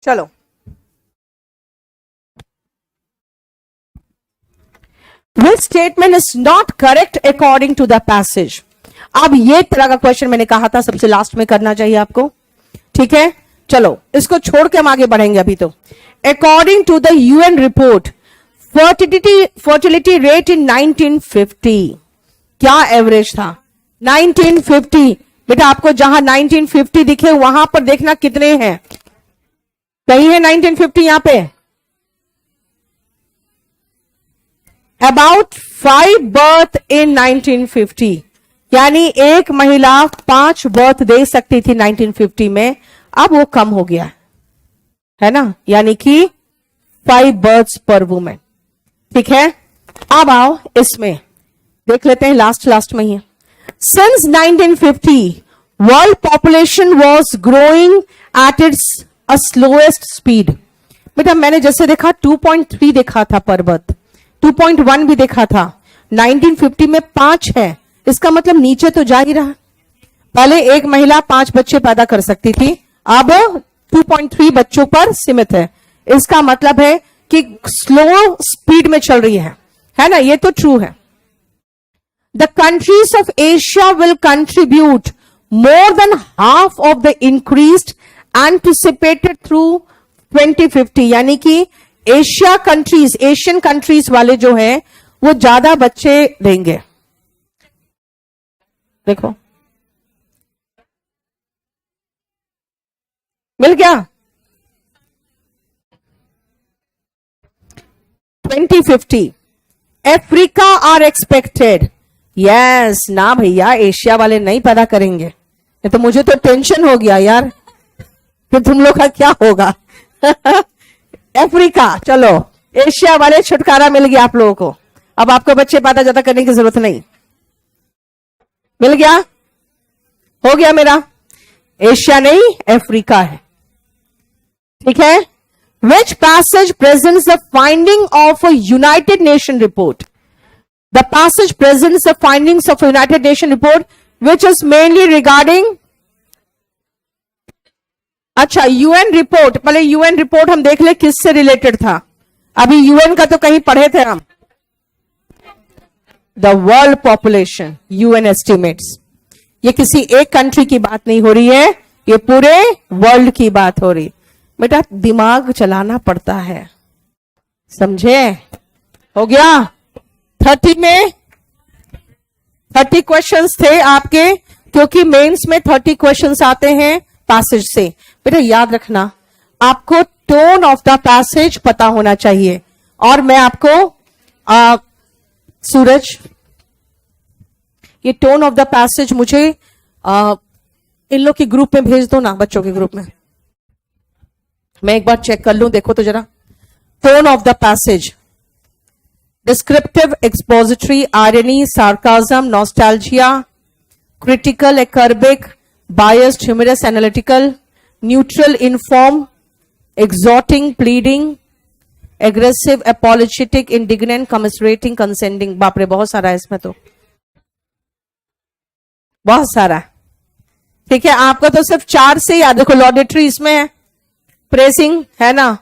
चलो, which statement is not correct according to the passage। अब ये तरह का क्वेश्चन मैंने कहा था सबसे लास्ट में करना चाहिए आपको, ठीक है। चलो इसको छोड़ के हम आगे बढ़ेंगे अभी। तो according to the UN report fertility rate in 1950 क्या एवरेज था? 1950। बेटा आपको जहां 1950 दिखे वहां पर देखना कितने हैं। कहीं है 1950 यहां पे? अबाउट 5 बर्थ इन 1950, यानी एक महिला 5 बर्थ दे सकती थी 1950 में। अब वो कम हो गया है ना, यानी कि 5 बर्थ्स पर वुमेन, ठीक है। अब आओ इसमें देख लेते हैं लास्ट में ही। Since 1950 world population was growing at its a slowest speed. बेटा मैंने जैसे देखा 2.3 देखा था पर बर्थ, 2.1 भी देखा था। 1950 में 5 है, इसका मतलब नीचे तो जा ही रहा। पहले एक महिला 5 बच्चे पैदा कर सकती थी, अब 2.3 बच्चों पर सीमित है। इसका मतलब है कि स्लो स्पीड में चल रही है ना, ये तो ट्रू है। The countries of Asia will contribute more than half of the increased anticipated through 2050, यानी कि एशियन कंट्रीज वाले जो हैं वो ज्यादा बच्चे देंगे। देखो मिल गया 2050। अफ्रीका आर एक्सपेक्टेड, यस ना भैया एशिया वाले नहीं पैदा करेंगे। ये तो मुझे तो टेंशन हो गया यार कि तुम लोग का क्या होगा। अफ्रीका, चलो एशिया वाले छुटकारा मिल गया आप लोगों को, अब आपको बच्चे पैदा ज्यादा करने की जरूरत नहीं। मिल गया, हो गया मेरा। एशिया नहीं अफ्रीका है, ठीक है। Which passage presents the finding of a United Nations report? The passage presents the findings of a United Nations report which is mainly regarding, अच्छा यूएन रिपोर्ट, पहले यूएन रिपोर्ट हम देख ले किससे रिलेटेड था। अभी यूएन का तो कहीं पढ़े थे हम, the world population UN estimates. ये किसी एक कंट्री की बात नहीं हो रही है, ये पूरे वर्ल्ड की बात हो रही। बेटा दिमाग चलाना पड़ता है, समझे? हो गया 30 में 30 क्वेश्चंस थे आपके, क्योंकि मेंस में 30 क्वेश्चंस आते हैं पैसेज से। बेटा याद रखना आपको टोन ऑफ द पैसेज पता होना चाहिए। और मैं आपको सूरज ये टोन ऑफ द पैसेज मुझे इन लोग के ग्रुप में भेज दो ना, बच्चों के ग्रुप में, मैं एक बार चेक कर लूं। देखो तो जरा, tone of the passage, descriptive, expository, irony, sarcasm, nostalgia, critical, acerbic, biased, humorous, analytical, neutral, inform, exhorting, pleading, aggressive, apologetic, indignant, commiserating, condescending. बाप रे बहुत सारा है इसमें, तो बहुत सारा, ठीक है। आपका तो सिर्फ 4 से याद, देखो लॉडेटरी इसमें है, प्रेसिंग है ना,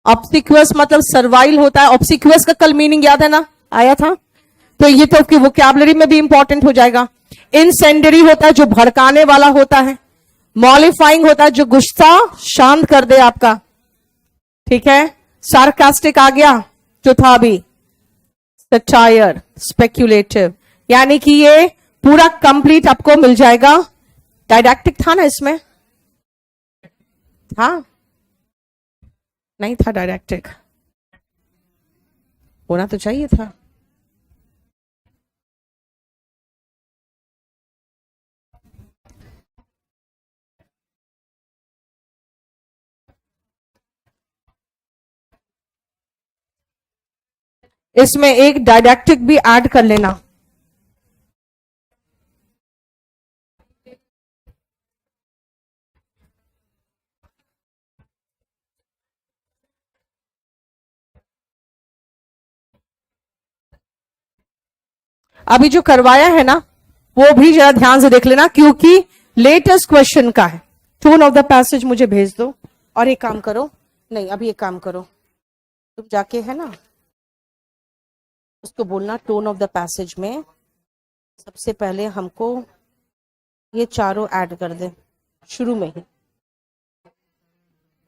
ऑब्सिक्वस मतलब सर्वाइल होता है। ऑब्सिक्वस का कल मीनिंग याद है ना, आया था, तो ये तो आपकी वोकैबुलरी में भी इंपॉर्टेंट हो जाएगा। इंसेंडरी होता है जो भड़काने वाला होता है। मॉलिफाइंग होता है जो गुस्सा शांत कर दे आपका, ठीक है। सार्कास्टिक आ गया जो था अभी, सटायर, स्पेक्युलेटिव, यानी कि ये पूरा कंप्लीट आपको मिल जाएगा। डायडैक्टिक था ना इसमें, था नहीं था? डायडैक्टिक होना तो चाहिए था। इसमें एक डायडैक्टिक भी ऐड कर लेना। अभी जो करवाया है ना वो भी जरा ध्यान से देख लेना, क्योंकि लेटेस्ट क्वेश्चन का है। टोन ऑफ द पैसेज मुझे भेज दो, और एक काम करो, नहीं अभी एक काम करो, तुम जाके है ना उसको बोलना टोन ऑफ द पैसेज में सबसे पहले हमको ये चारों ऐड कर दे शुरू में ही,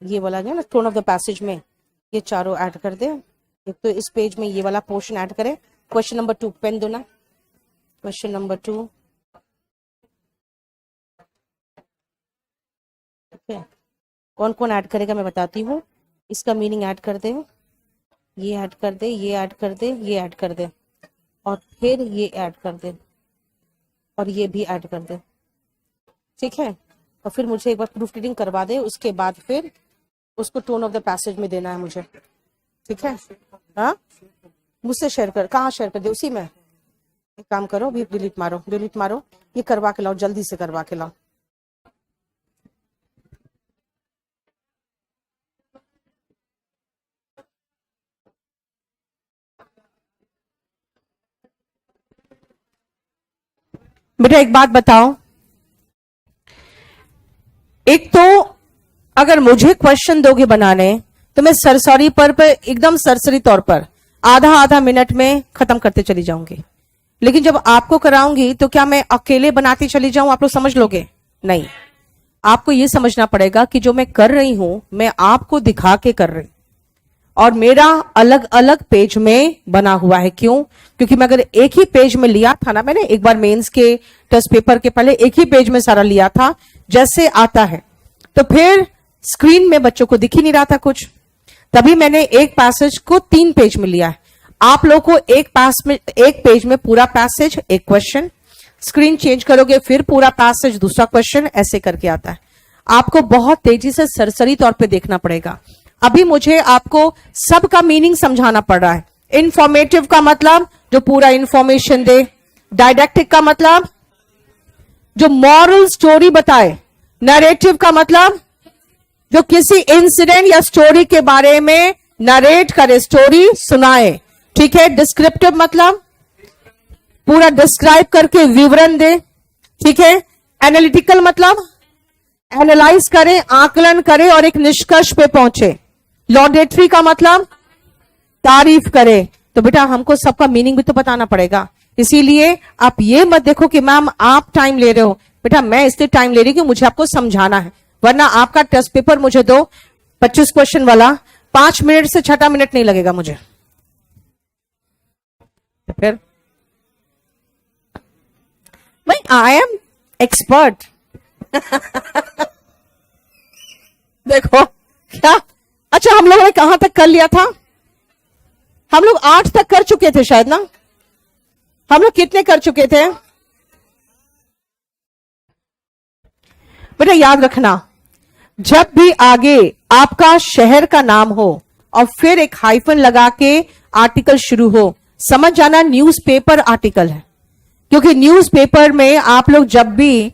ये वाला जो है ना टोन ऑफ द पैसेज में ये चारों ऐड कर दे। एक तो इस पेज में ये वाला पोर्शन ऐड करे। क्वेश्चन नंबर 2 पेन दो ना, क्वेश्चन नंबर 2 ठीक है। कौन कौन ऐड करेगा मैं बताती हूँ। इसका मीनिंग ऐड कर दे, ये ऐड कर दे, ये ऐड कर दे, ये ऐड कर दे, और फिर ये ऐड कर दे, और ये भी ऐड कर दे, ठीक है। और फिर मुझे एक बार प्रूफ रीडिंग करवा दे, उसके बाद फिर उसको टोन ऑफ द पैसेज में देना है मुझे, ठीक है। हाँ मुझसे शेयर कर, कहाँ शेयर कर दे, उसी में। एक काम करो, अभी डिलीट मारो, डिलीट मारो, ये करवा के लाओ, जल्दी से करवा के लाओ। बेटा एक बात बताओ, एक तो अगर मुझे क्वेश्चन दोगे बनाने तो मैं सरसरी पर एकदम सरसरी तौर पर आधा आधा मिनट में खत्म करते चली जाऊंगी, लेकिन जब आपको कराऊंगी तो क्या मैं अकेले बनाती चली जाऊं, आप लोग समझ लोगे? नहीं, आपको ये समझना पड़ेगा कि जो मैं कर रही हूं मैं आपको दिखा के कर रही हूं, और मेरा अलग अलग पेज में बना हुआ है। क्यों? क्योंकि मैं अगर एक ही पेज में लिया था ना, मैंने एक बार मेंस के टेस्ट पेपर के पहले एक ही पेज में सारा लिया था जैसे आता है, तो फिर स्क्रीन में बच्चों को दिख ही नहीं रहा था कुछ, तभी मैंने एक पैसेज को 3 पेज में लिया है। आप लोग को एक पेज में पूरा पैसेज, एक क्वेश्चन, स्क्रीन चेंज करोगे फिर पूरा पैसेज, दूसरा क्वेश्चन, ऐसे करके आता है। आपको बहुत तेजी से सरसरी तौर पे देखना पड़ेगा। अभी मुझे आपको सबका मीनिंग समझाना पड़ रहा है। इंफॉर्मेटिव का मतलब जो पूरा इंफॉर्मेशन दे, डायडेक्टिक का मतलब जो मॉरल स्टोरी बताए, नरेटिव का मतलब जो किसी इंसिडेंट या स्टोरी के बारे में नरेट करे, स्टोरी सुनाए, ठीक है। डिस्क्रिप्टिव मतलब पूरा डिस्क्राइब करके विवरण दे, ठीक है। एनालिटिकल मतलब एनालाइज करे, आकलन करे और एक निष्कर्ष पे पहुंचे। लॉडेटरी का मतलब तारीफ करे। तो बेटा हमको सबका मीनिंग भी तो बताना पड़ेगा, इसीलिए आप ये मत देखो कि मैम आप टाइम ले रहे हो। बेटा मैं इसलिए टाइम ले रही हूँ कि मुझे आपको समझाना है, वरना आपका टेस्ट पेपर मुझे दो 25 क्वेश्चन वाला, 5 मिनट से 6 मिनट नहीं लगेगा मुझे। फिर भाई आई एम एक्सपर्ट। देखो क्या, अच्छा हम लोगों ने कहां तक कर लिया था? हम लोग 8 तक कर चुके थे शायद ना। हम लोग कितने कर चुके थे बेटा? याद रखना, जब भी आगे आपका शहर का नाम हो और फिर एक हाइफन लगा के आर्टिकल शुरू हो, समझ जाना न्यूज़पेपर आर्टिकल है। क्योंकि न्यूज़पेपर में आप लोग जब भी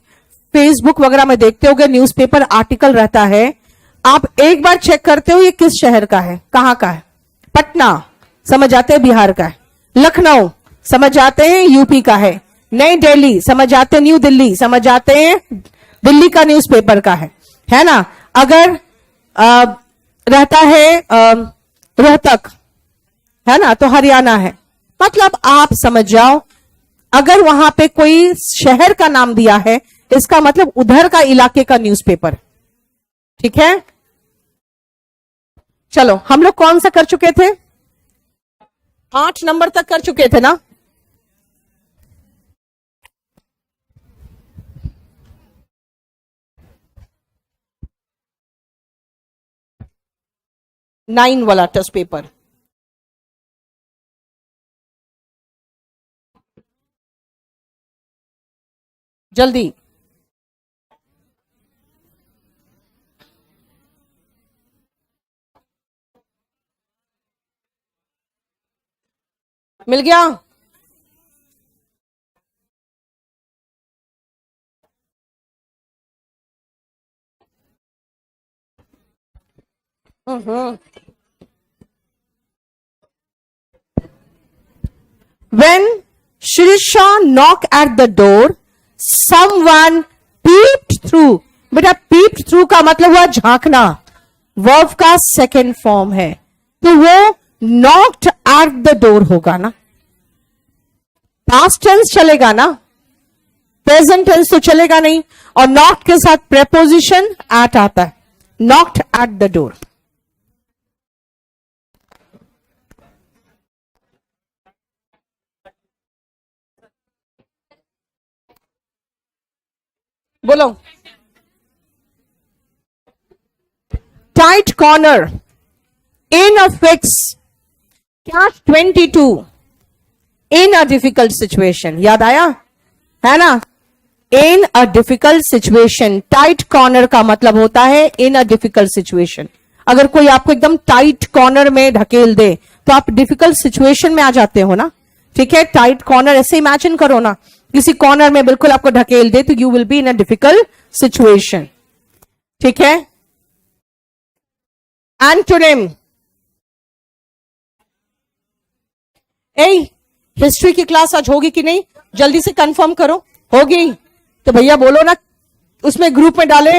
फेसबुक वगैरह में देखते होगे न्यूज़पेपर आर्टिकल रहता है, आप एक बार चेक करते हो ये किस शहर का है, कहां का है। पटना समझ जाते हैं बिहार का है, लखनऊ समझ जाते हैं यूपी का है, नई दिल्ली समझ जाते हैं न्यू दिल्ली समझ जाते हैं दिल्ली का न्यूज़पेपर का है ना। अगर रहता है रोहतक, है ना, तो हरियाणा है। मतलब आप समझ जाओ, अगर वहां पे कोई शहर का नाम दिया है इसका मतलब उधर का इलाके का न्यूज़पेपर, ठीक है। चलो हम लोग कौन सा कर चुके थे? 8 नंबर तक कर चुके थे ना। नाइन वाला टेस्ट पेपर। जल्दी मिल गया? When Shirisha knocked at the door, someone peeped through. बेटा peeped through का मतलब हुआ झांकना। वर्ब का सेकेंड फॉर्म है, तो वो नॉक्ड एट द डोर होगा ना। पास्ट टेंस चलेगा ना, प्रेजेंट टेंस तो चलेगा नहीं। और नॉक्ड के साथ प्रेपोजिशन एट आता है, नॉक्ड एट द डोर। बोलो। Tight corner, in a fix, catch 22, in a difficult situation. याद आया है ना? In a difficult situation, tight corner का मतलब होता है इन अ डिफिकल्ट सिचुएशन। अगर कोई आपको एकदम टाइट कॉर्नर में ढकेल दे तो आप डिफिकल्ट सिचुएशन में आ जाते हो ना। ठीक है, टाइट कॉर्नर ऐसे इमेजिन करो ना, किसी कॉर्नर में बिल्कुल आपको ढकेल दे तो you will be in a difficult situation. ठीक है। एंटोनिम, हिस्ट्री की क्लास आज होगी कि नहीं? जल्दी से कंफर्म करो। होगी तो भैया बोलो ना, उसमें ग्रुप में डाले।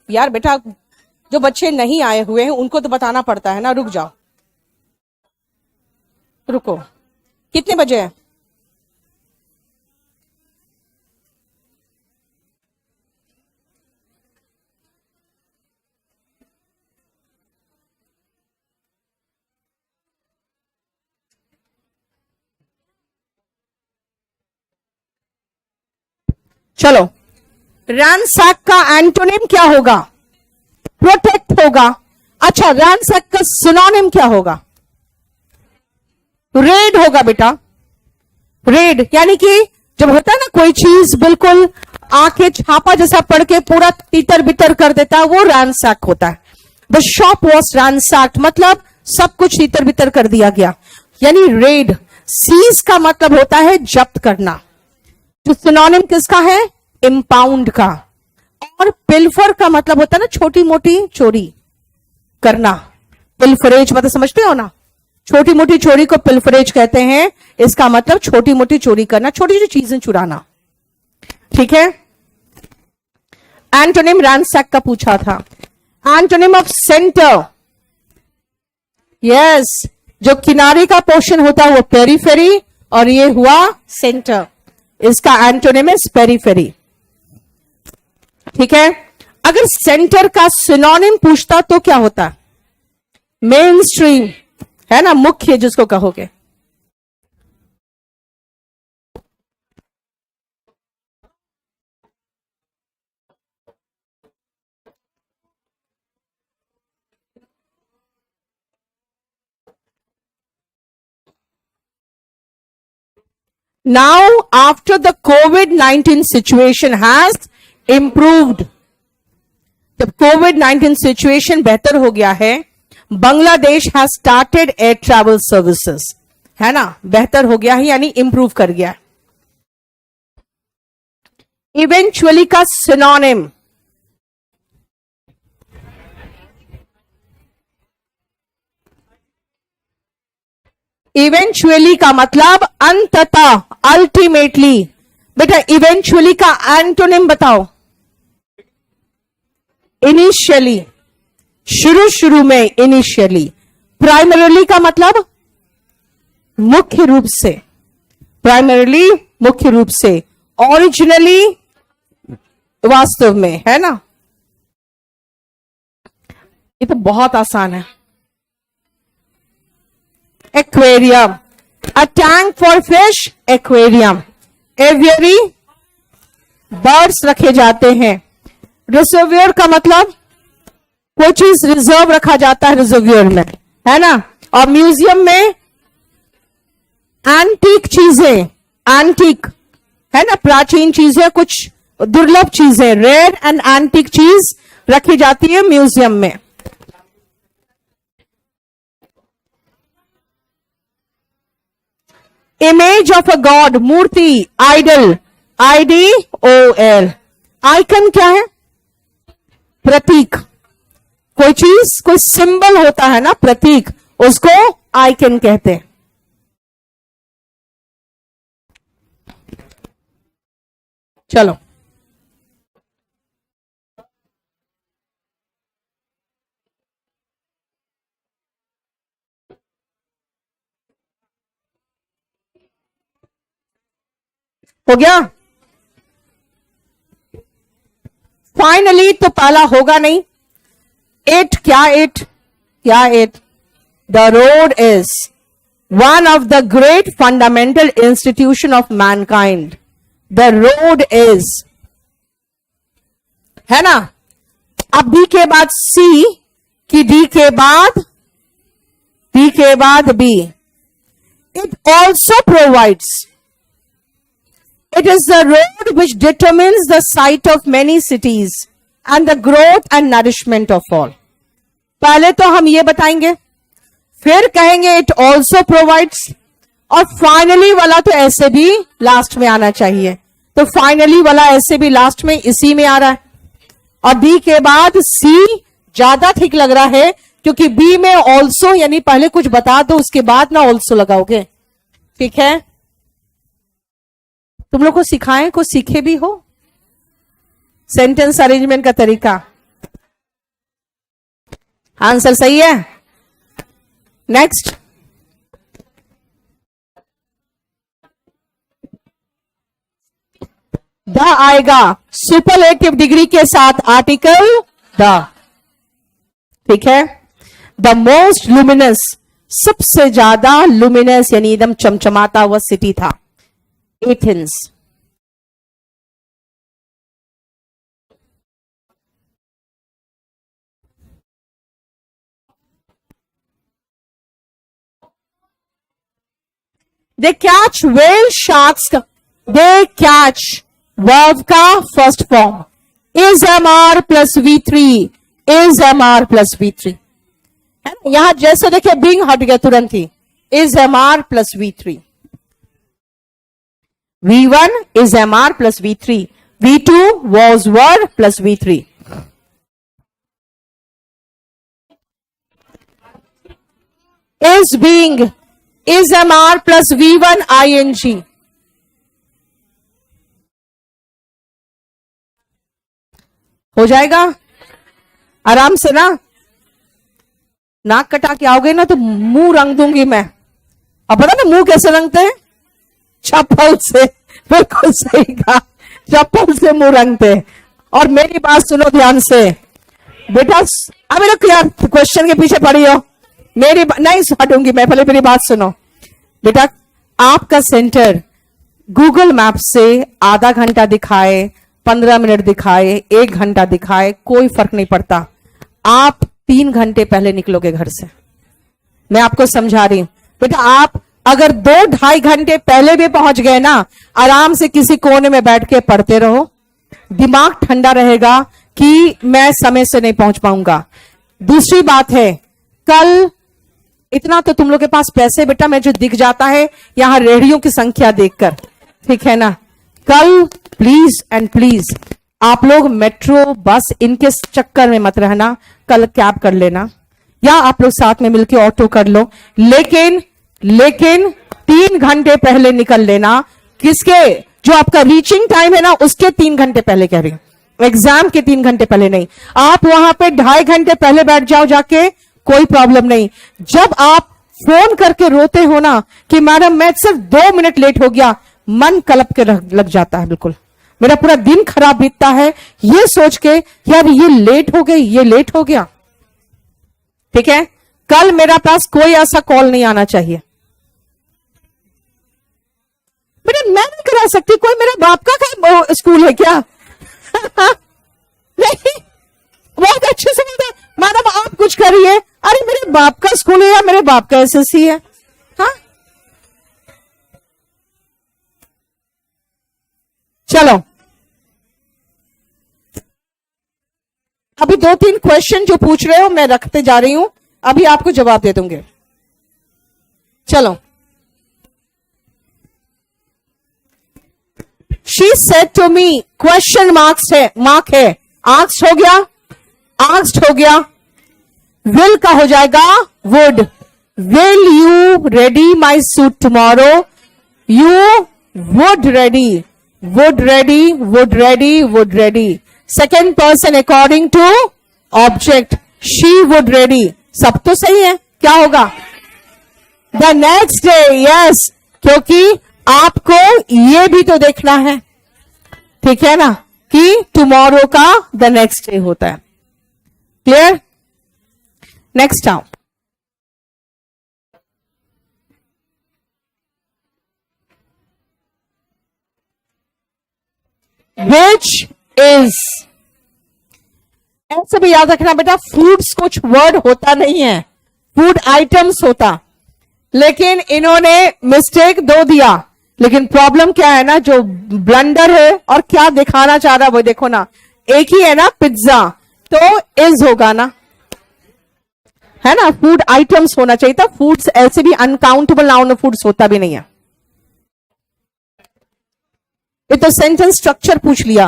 यार बेटा, जो बच्चे नहीं आए हुए हैं उनको तो बताना पड़ता है ना। रुक जाओ, रुको। कितने बजे है? चलो, रैंसैक का एंटोनिम क्या होगा? प्रोटेक्ट होगा। अच्छा, रैंसैक का सिनोनिम क्या होगा? रेड होगा बेटा। रेड यानी कि जब होता है ना कोई चीज बिल्कुल आंखें छापा जैसा पड़ के पूरा तीतर बितर कर देता है, वो रैंसैक होता है। द शॉप वॉज रैंसैक्ड, मतलब सब कुछ तीतर बितर कर दिया गया, यानी रेड। सीज का मतलब होता है जब्त करना, जो सिनोनिम किसका है? इंपाउंड का। और पिल्फर का मतलब होता है ना छोटी मोटी चोरी करना। पिल्फरेज मतलब समझते हो ना, छोटी मोटी चोरी को पिल्फरेज कहते हैं। इसका मतलब छोटी मोटी चोरी करना, छोटी छोटी चीजें चुराना। ठीक है। एंटोनिम रैंसैक का पूछा था। एंटोनिम ऑफ सेंटर, यस, जो किनारे का पोर्शन होता है वो पेरीफेरी, और ये हुआ सेंटर। इसका एंटोनिम इज पेरीफेरी। ठीक है। अगर सेंटर का सिनोनिम पूछता तो क्या होता? मेन स्ट्रीम, है ना, मुख्य जिसको कहोगे। Now, after the COVID-19 situation has improved, जब COVID-19 सिचुएशन बेहतर हो गया है, Bangladesh has started air travel services, है ना, बेहतर हो गया है यानी इंप्रूव कर गया। इवेंचुअली का सिनोनिम, इवेंचुअली का मतलब अंततः, अल्टीमेटली। बेटा इवेंचुअली का एंटोनिम बताओ। इनिशियली, शुरू शुरू में, इनिशियली। प्राइमरीली का मतलब मुख्य रूप से, प्राइमरीली मुख्य रूप से। ओरिजिनली वास्तव में, है ना। ये तो बहुत आसान है। Aquarium, a tank for fish, aquarium. Aviary, birds रखे जाते हैं। रिजर्वियर का मतलब कोई चीज रिजर्व रखा जाता है रिजर्वियर में, है ना। और म्यूजियम में एंटीक चीजें, एंटीक है ना, प्राचीन चीजें, कुछ दुर्लभ चीजें, रेयर एंड एंटीक चीज रखी जाती है म्यूजियम में। इमेज ऑफ अ गॉड, मूर्ति, आइडल, IDOL। आइकन क्या है? प्रतीक। कोई चीज, कोई सिंबल होता है ना, प्रतीक, उसको आइकन कहते हैं। चलो, हो गया। फाइनली तो पहला होगा नहीं। इट क्या it the road is one of the great fundamental institution of Mankind. The road is, है ना। अब डी के बाद सी कि डी के बाद B. It also provides, it is the road which determines the site of many cities and the growth and nourishment of all. पहले तो हम ये बताएंगे, फिर कहेंगे it also provides, और फाइनली वाला तो ऐसे भी लास्ट में आना चाहिए। तो फाइनली वाला ऐसे भी लास्ट में इसी में आ रहा है। और डी के बाद सी ज्यादा ठीक लग रहा है, क्योंकि बी में ऑल्सो, यानी पहले कुछ बता दो उसके बाद ना ऑल्सो लगाओगे। ठीक है, तुम लोग को सिखाएं, को सीखे भी हो सेंटेंस अरेंजमेंट का तरीका। आंसर सही है। नेक्स्ट, द आएगा सुपरलेटिव डिग्री के साथ आर्टिकल द। ठीक है, द मोस्ट लुमिनस, सबसे ज्यादा लुमिनस यानी एकदम चमचमाता हुआ सिटी था Athens. They catch whale sharks, they catch verb का first form is M R plus V3, is M R plus V3 है ना। यहां जैसे देखिए बिंग हट गया तुरंत ही, is M R plus V3। V1 is MR plus V3. V2 was were plus V3. Is being is MR plus V1 ING. हो जाएगा आराम से ना। नाक कटा के आओगे ना तो मुंह रंग दूंगी मैं। अब पता ना मुंह कैसे रंगते हैं? चप्पल से। बिल्कुल सही कहा, चप्पल से मुंह रंगते। और मेरी बात सुनो ध्यान से बेटा, अब मेरे यार क्वेश्चन के पीछे पड़ी हो, मेरी नहीं हटूंगी मैं, पहले मेरी बात सुनो बेटा। आपका सेंटर गूगल मैप से आधा घंटा दिखाए, 15 मिनट दिखाए, 1 घंटा दिखाए, कोई फर्क नहीं पड़ता। आप 3 घंटे पहले निकलोगे घर से। मैं आपको समझा रही हूं बेटा। आप अगर 2-2.5 घंटे पहले भी पहुंच गए ना, आराम से किसी कोने में बैठ के पढ़ते रहो, दिमाग ठंडा रहेगा कि मैं समय से नहीं पहुंच पाऊंगा। दूसरी बात है, कल इतना तो तुम लोग के पास पैसे बेटा में जो दिख जाता है यहां रेडियो की संख्या देखकर, ठीक है ना। कल प्लीज एंड प्लीज आप लोग मेट्रो बस इनके चक्कर में मत रहना, कल कैब कर लेना या आप लोग साथ में मिलकर ऑटो कर लो, लेकिन 3 घंटे पहले निकल लेना। किसके? जो आपका रीचिंग टाइम है ना उसके 3 घंटे पहले कह रही हूं, एग्जाम के 3 घंटे पहले नहीं। आप वहां पे 2.5 घंटे पहले बैठ जाओ जाके, कोई प्रॉब्लम नहीं। जब आप फोन करके रोते हो ना कि मैडम मैं सिर्फ 2 मिनट लेट हो गया, मन कलप के लग जाता है। बिल्कुल मेरा पूरा दिन खराब बीतता है ये सोच के यार ये लेट हो गई, ये लेट हो गया। ठीक है, कल मेरा पास कोई ऐसा कॉल नहीं आना चाहिए। बेटा मैं नहीं करा सकती, कोई मेरे बाप का स्कूल है क्या? नहीं, बहुत अच्छे से बोलता मैडम आप कुछ करिए। अरे मेरे बाप का स्कूल है या मेरे बाप का एसएससी है? हाँ चलो, अभी 2-3 क्वेश्चन जो पूछ रहे हो मैं रखते जा रही हूं, अभी आपको जवाब दे दूंगे। चलो, she said to me, question mark है, आस्क्ड हो गया, आस्क्ड हो गया, विल का हो जाएगा would. Will you ready my suit tomorrow? You would ready would ready, would ready, would ready. Second person according to object, she would ready. सब तो सही है, क्या होगा? The next day, yes, क्योंकि आपको ये भी तो देखना है, ठीक है ना, कि टुमारो का द नेक्स्ट डे होता है. क्लियर? नेक्स्ट आओ. Which is, ऐसे भी याद रखना बेटा, फूड्स कुछ वर्ड होता नहीं है, फूड आइटम्स होता, लेकिन इन्होंने मिस्टेक दो दिया. लेकिन प्रॉब्लम क्या है ना, जो ब्लंडर है और क्या दिखाना चाह रहा वो देखो ना, एक ही है ना पिज्जा, तो इज होगा ना, है ना. फूड आइटम्स होना चाहिए था, फूड्स ऐसे भी अनकाउंटेबल नाउन फूड्स होता भी नहीं है. ये तो सेंटेंस स्ट्रक्चर पूछ लिया.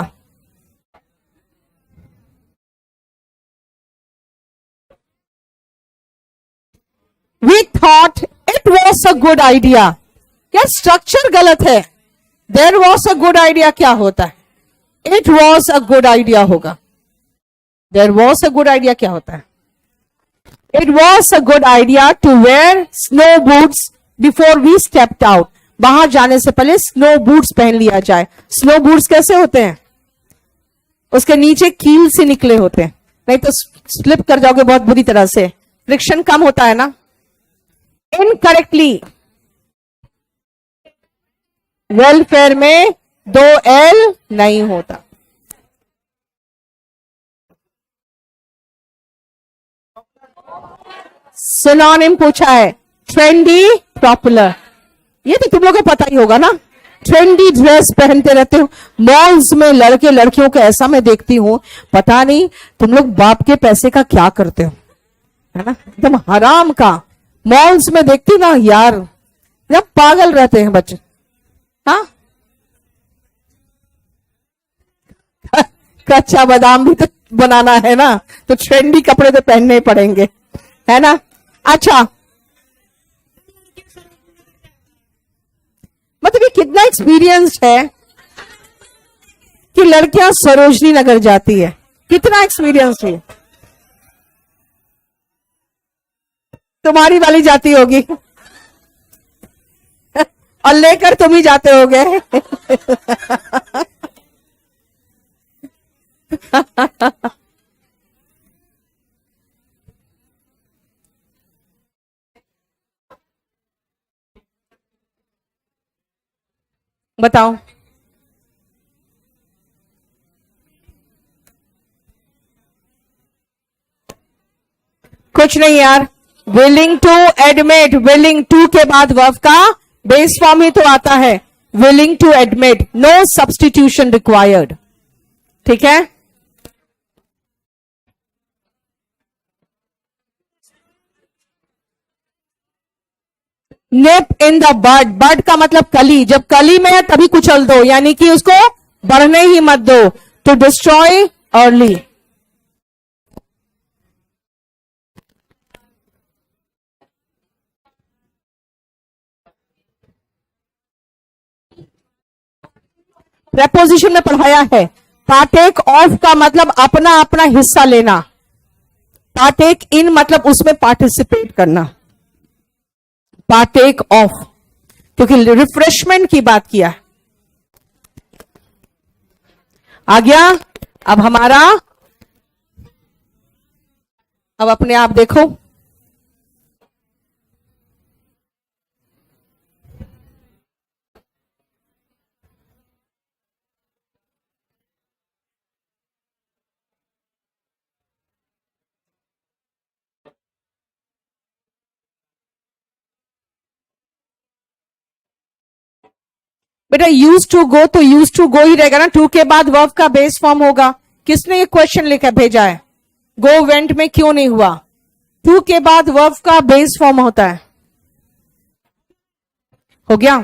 We thought it was a good idea. क्या स्ट्रक्चर गलत है? There was a good idea क्या होता है? It was a good idea होगा. There was a good idea क्या होता है? It was a good idea to wear snow boots before we stepped out. बाहर जाने से पहले स्नो बूट्स पहन लिया जाए. स्नो बूट्स कैसे होते हैं? उसके नीचे कील से निकले होते हैं, नहीं तो स्लिप कर जाओगे बहुत बुरी तरह से. फ्रिक्शन कम होता है ना. इनकरेक्टली वेलफेयर में 2L नहीं होता. सिनोनिम पूछा है, ट्रेंडी, पॉपुलर. ये तो तुम लोग को पता ही होगा ना. ट्रेंडी ड्रेस पहनते रहते हो मॉल्स में, लड़के लड़कियों को ऐसा मैं देखती हूं, पता नहीं तुम लोग बाप के पैसे का क्या करते हो, है ना, एकदम हराम का. मॉल्स में देखती ना यार, जब पागल रहते हैं बच्चे. हाँ, कच्चा बादाम भी तो बनाना है ना, तो ट्रेंडी कपड़े तो पहनने ही पड़ेंगे, है ना. अच्छा, मतलब ये कितना एक्सपीरियंस है कि लड़कियां सरोजनी नगर जाती है. कितना एक्सपीरियंस है. तुम्हारी वाली जाती होगी और लेकर तुम ही जाते होगे. बताओ. कुछ नहीं यार. Willing to admit, willing to के बाद वर्ब का बेस फॉर्म ही तो आता है. Willing to admit, no substitution required. ठीक है. निप इन द बड, बड का मतलब कली. जब कली में है तभी कुचल दो, यानी कि उसको बढ़ने ही मत दो. To destroy early. प्रेपोजिशन में पढ़ाया है. पार्टेक ऑफ का मतलब अपना अपना हिस्सा लेना. पार्टेक इन मतलब उसमें पार्टिसिपेट करना. पार्टेक ऑफ, क्योंकि रिफ्रेशमेंट की बात किया है. आ गया. अब हमारा, अब अपने आप देखो. बेटा यूज टू गो तो यूज टू गो ही रहेगा ना. टू के बाद वर्ब का बेस फॉर्म होगा. किसने ये क्वेश्चन लेकर भेजा है? गो वेंट में क्यों नहीं हुआ? टू के बाद वर्ब का बेस फॉर्म होता है. हो गया.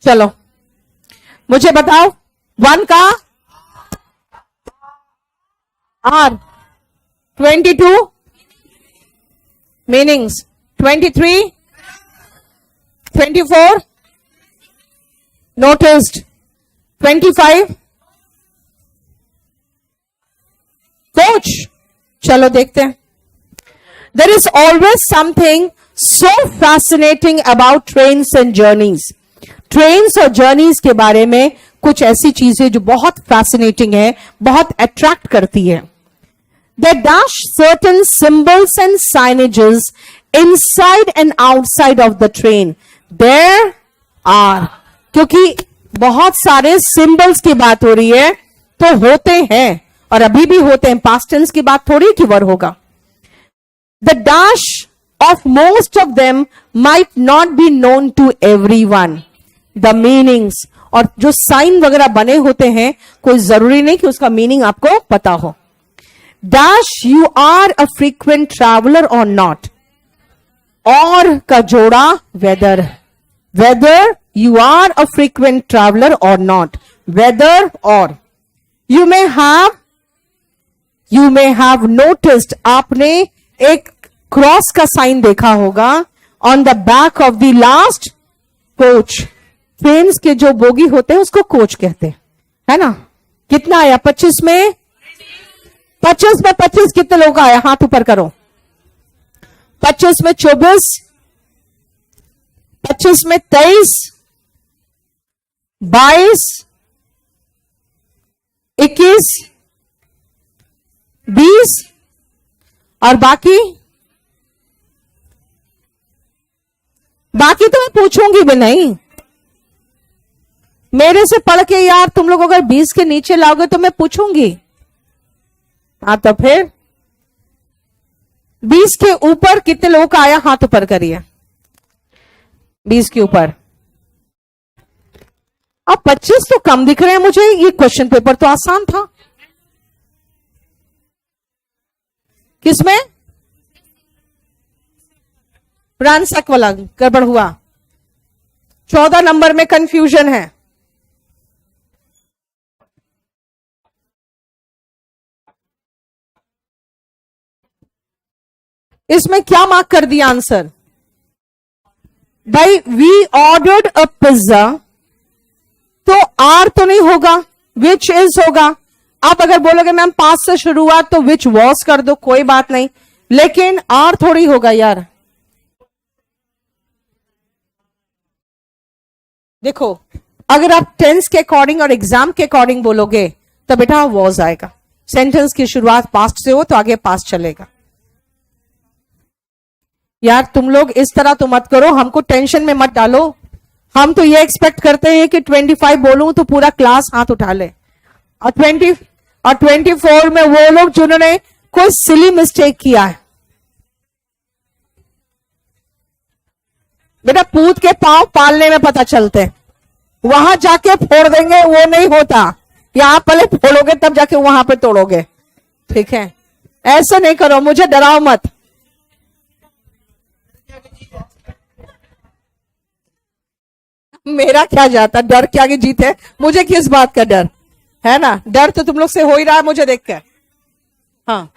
चलो मुझे बताओ, वन का आर, 22 मीनिंग्स, 23, 24, noticed 25 coach. चलो देखते हैं. There is always something so fascinating about trains and journeys. Trains और journeys के बारे में कुछ ऐसी चीजें जो बहुत fascinating है, बहुत attract करती है. They dash certain symbols and signages inside and outside of the train. There are, क्योंकि बहुत सारे symbols की बात हो रही है, तो होते हैं और अभी भी होते हैं. पास्ट टेंस की बात थोड़ी कि वर होगा. The dash of most of them might not be known to everyone. The meanings, और जो साइन वगैरह बने होते हैं कोई जरूरी नहीं कि उसका मीनिंग आपको पता हो. Dash you are a frequent traveler or not. और का जोड़ा whether. Whether you are a frequent traveler or not. Whether or. You may have noticed, आपने एक क्रॉस का साइन देखा होगा on the back of the last coach. Trains के जो बोगी होते हैं उसको कोच कहते हैं, है ना. कितना आया 25 में? 25 में 25 कितने लोग आया? हाथ ऊपर करो. 25 में 24, 25 में 23, 22, 21, 20 और बाकी तो मैं पूछूंगी भी नहीं. मेरे से पढ़ के यार तुम लोग अगर 20 के नीचे लाओगे तो मैं पूछूंगी. हाँ तो फिर 20 के ऊपर कितने लोगों का आया? हाथ ऊपर करिए. 20 के ऊपर. अब 25 तो कम दिख रहे हैं मुझे. ये क्वेश्चन पेपर तो आसान था. किसमें? रैंसैक वाला गड़बड़ हुआ. 14 नंबर में कंफ्यूजन है. इसमें क्या मार्क कर दिया आंसर? भाई वी ऑर्डर्ड अ पिज्जा, तो आर तो नहीं होगा, विच इज होगा. आप अगर बोलोगे मैम 5 से शुरू हुआ तो विच वॉज कर दो, कोई बात नहीं, लेकिन आर थोड़ी होगा यार. देखो अगर आप टेंस के अकॉर्डिंग और एग्जाम के अकॉर्डिंग बोलोगे तो बेटा वॉज आएगा. सेंटेंस की शुरुआत पास्ट से हो तो आगे पास्ट चलेगा. यार तुम लोग इस तरह तो मत करो, हमको टेंशन में मत डालो. हम तो ये एक्सपेक्ट करते हैं कि 25 बोलूं तो पूरा क्लास हाथ उठा ले, और 24 में वो लोग जिन्होंने कोई सिली मिस्टेक किया है. बेटा पूत के पांव पालने में पता चलते हैं. वहां जाके फोड़ देंगे वो नहीं होता. यहां पहले फोड़ोगे तब जाके वहां पे तोड़ोगे. ठीक है, ऐसे नहीं करो, मुझे डराओ मत. मेरा क्या जाता, डर के आगे जीत है. मुझे किस बात का डर है ना. डर तो तुम लोग से हो ही रहा है मुझे देख कर. हाँ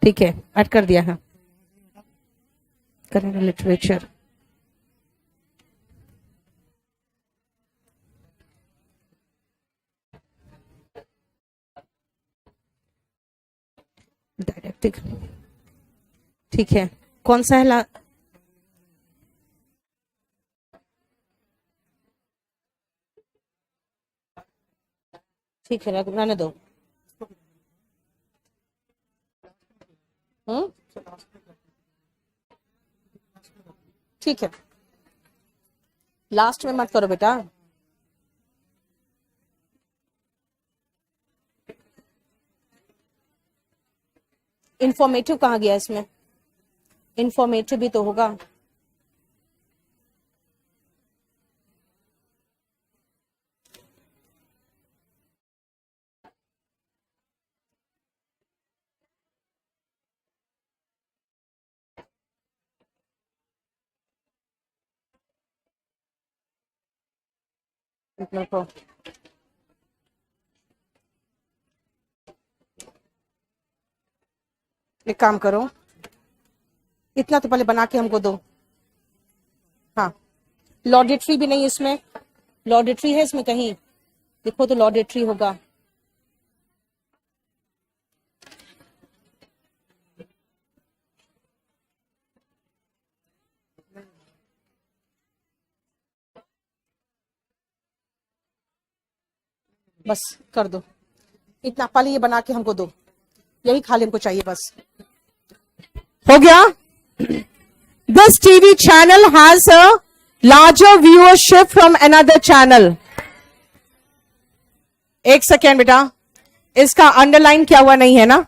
ठीक है, ऐड कर दिया है. करेंगे लिटरेचर. डायरेक्टिक ठीक है. कौन सा है? ठीक है, रहने दो. ठीक है, लास्ट में मत करो बेटा. इंफॉर्मेटिव कहाँ गया? इसमें इंफॉर्मेटिव भी तो होगा. देखो एक काम करो, इतना तो पहले बना के हमको दो। हाँ, लॉडेटरी भी नहीं इसमें, लॉडेटरी है इसमें कहीं? देखो तो लॉडेटरी होगा। बस कर दो, इतना पहले ये बना के हमको दो, यही खाली हमको चाहिए बस। हो गया? This TV channel has a larger viewership from another channel. एक सेकेंड बेटा, इसका अंडरलाइन किया हुआ नहीं है ना?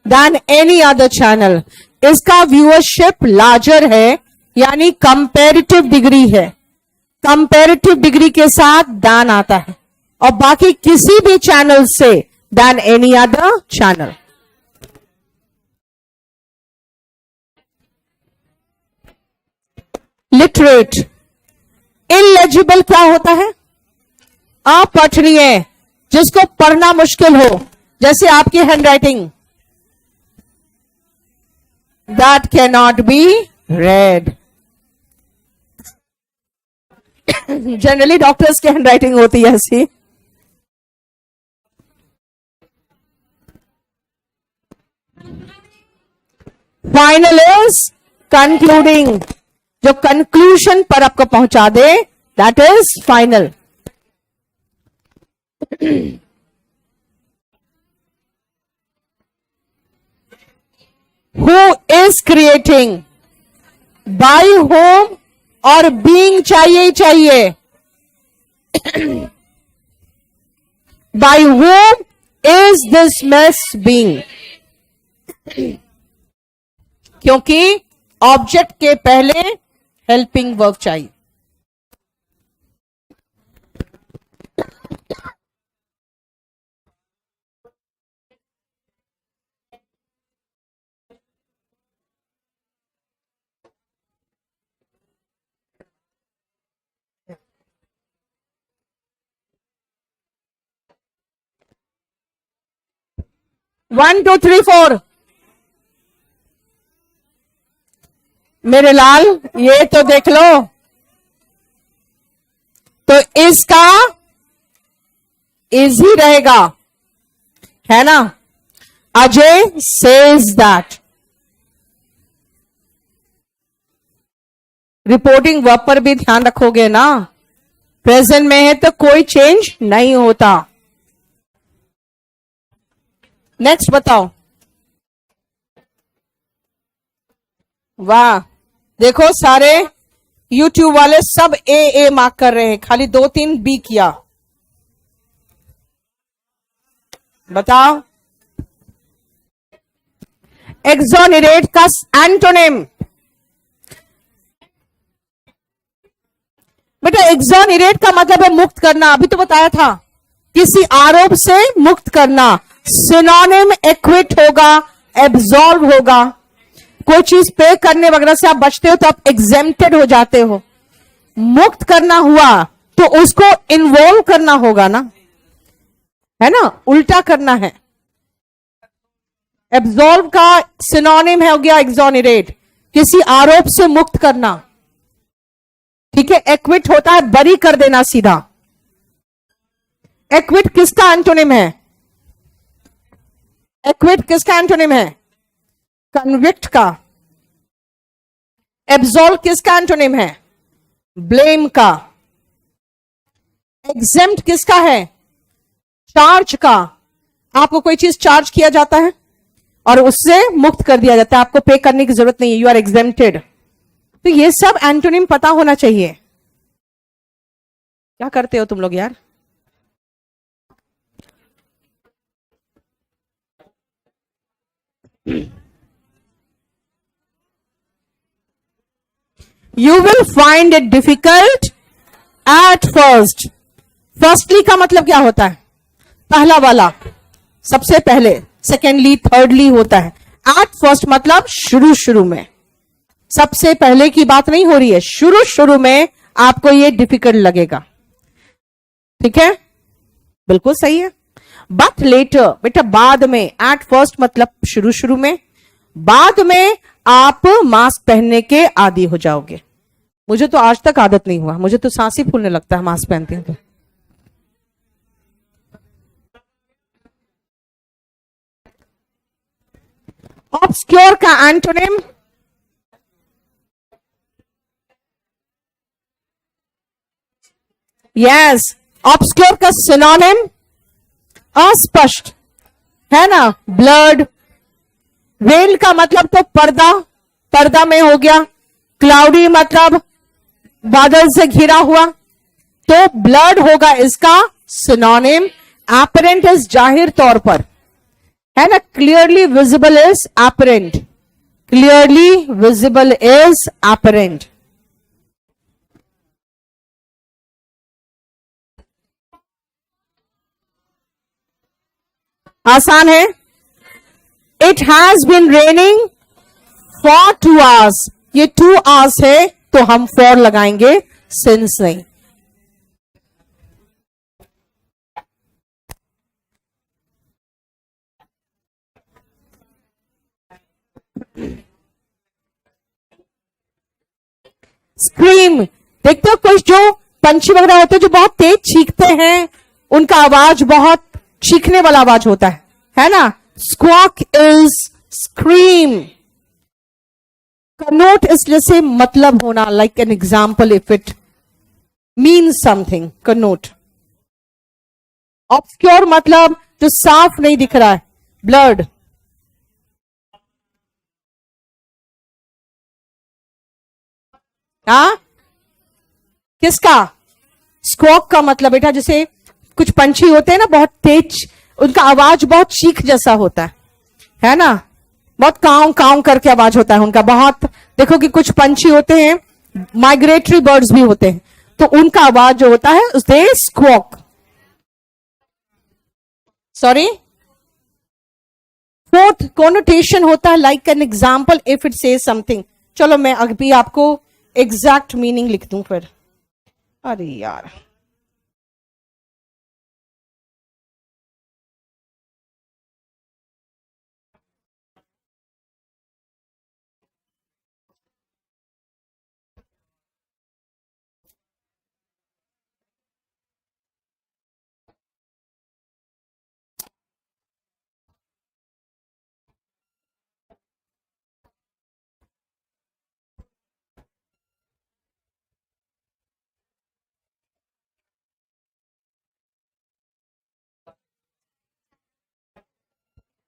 Then any other channel. इसका व्यूअरशिप लार्जर है, यानी कंपैरेटिव डिग्री है। कंपैरेटिव डिग्री के साथ दान आता है, और बाकी किसी भी चैनल से then any other channel. Literate, eligible क्या होता है? अपठनीय, जिसको पढ़ना मुश्किल हो, जैसे आपकी handwriting, that can not be read. Generally doctors की हैंडराइटिंग होती है ऐसी। फाइनल इज कंक्लूडिंग, जो कंक्लूजन पर आपको पहुंचा दे, that is final. Who is creating, by home और बीइंग चाहिए ही चाहिए। By home is this mess being, क्योंकि ऑब्जेक्ट के पहले हेल्पिंग वर्ब चाहिए। One two three four. मेरे लाल, ये तो देख लो, तो इसका इजी रहेगा, है ना? Ajay says that. Reporting verb पर भी ध्यान रखोगे ना? प्रेजेंट में है तो कोई चेंज नहीं होता। नेक्स्ट बताओ। वाह, देखो सारे YouTube वाले सब ए मार्क कर रहे हैं, खाली 2-3 बी किया। बताओ, एक्सोनरेट का एंटोनिम। बेटा एक्सोनरेट का मतलब है मुक्त करना, अभी तो बताया था, किसी आरोप से मुक्त करना। सिनोनिम एक्विट होगा, एब्सॉल्व होगा। कोई चीज पे करने वगैरह से आप बचते हो तो आप एग्जेम्प्टेड हो जाते हो। मुक्त करना हुआ तो उसको इन्वॉल्व करना होगा ना, है ना? उल्टा करना है। एब्सॉल्व का सिनोनिम है हो गया एक्सोनरेट, किसी आरोप से मुक्त करना। ठीक है, एक्विट होता है बरी कर देना सीधा। एक्विट किसका एंटोनिम है? एक्विट किसका एंटोनिम है? कन्विक्ट का। एब्सॉल्व किसका एंटोनिम है? ब्लेम का। एग्जेम्प्ट किसका है? चार्ज का। आपको कोई चीज चार्ज किया जाता है और उससे मुक्त कर दिया जाता है, आपको पे करने की जरूरत नहीं है, यू आर एग्जेम्प्टेड। तो ये सब एंटोनिम पता होना चाहिए। क्या करते हो तुम लोग यार? You will find it difficult at first. Firstly का मतलब क्या होता है? पहला वाला, सबसे पहले। सेकेंडली, थर्डली होता है। At first मतलब शुरू शुरू में, सबसे पहले की बात नहीं हो रही है, शुरू शुरू में आपको ये डिफिकल्ट लगेगा। ठीक है? बिल्कुल सही है। बट लेटर, बेटा बाद में, एट फर्स्ट मतलब शुरू शुरू में, बाद में आप मास्क पहनने के आदी हो जाओगे। मुझे तो आज तक आदत नहीं हुआ, मुझे तो सांस ही फूलने लगता है मास्क पहनती हूं तो। ऑब्सक्योर का एंटोनिम, यस, ऑब्सक्योर का सिनोनिम अस्पष्ट, है ना, ब्लर्ड। वेल का मतलब तो पर्दा, पर्दा में हो गया। क्लाउडी मतलब बादल से घिरा हुआ, तो ब्लर्ड होगा इसका सिनोनिम। एपरेंट इज जाहिर तौर पर, है ना। Clearly visible is apparent, clearly visible is apparent. आसान है। It has been raining for 2 hours, ये 2 hours है तो हम फॉर लगाएंगे, सिंस नहीं। स्क्रीम, देखते हो कुछ जो पंछी वगैरह होते हैं जो बहुत तेज चीखते हैं, उनका आवाज बहुत चीखने वाला आवाज होता है ना। Squawk is scream. Connaught is जैसे मतलब होना, like an example if it means something, Connaught. Obscure मतलब जो साफ नहीं दिख रहा है, ब्लर्ड। हाँ, किसका? स्क्वॉक का मतलब बेटा जैसे कुछ पंछी होते हैं ना बहुत तेज, उनका आवाज बहुत चीख जैसा होता है ना, बहुत काऊ काऊ करके आवाज होता है उनका बहुत। देखो कि कुछ पंछी होते हैं, माइग्रेटरी बर्ड्स भी होते हैं, तो उनका आवाज जो होता है उसे स्क्वॉक। सॉरी, फोर्थ कोनोटेशन होता है like an example if it से समथिंग। चलो मैं अभी आपको एग्जैक्ट मीनिंग लिख दूं फिर। अरे यार,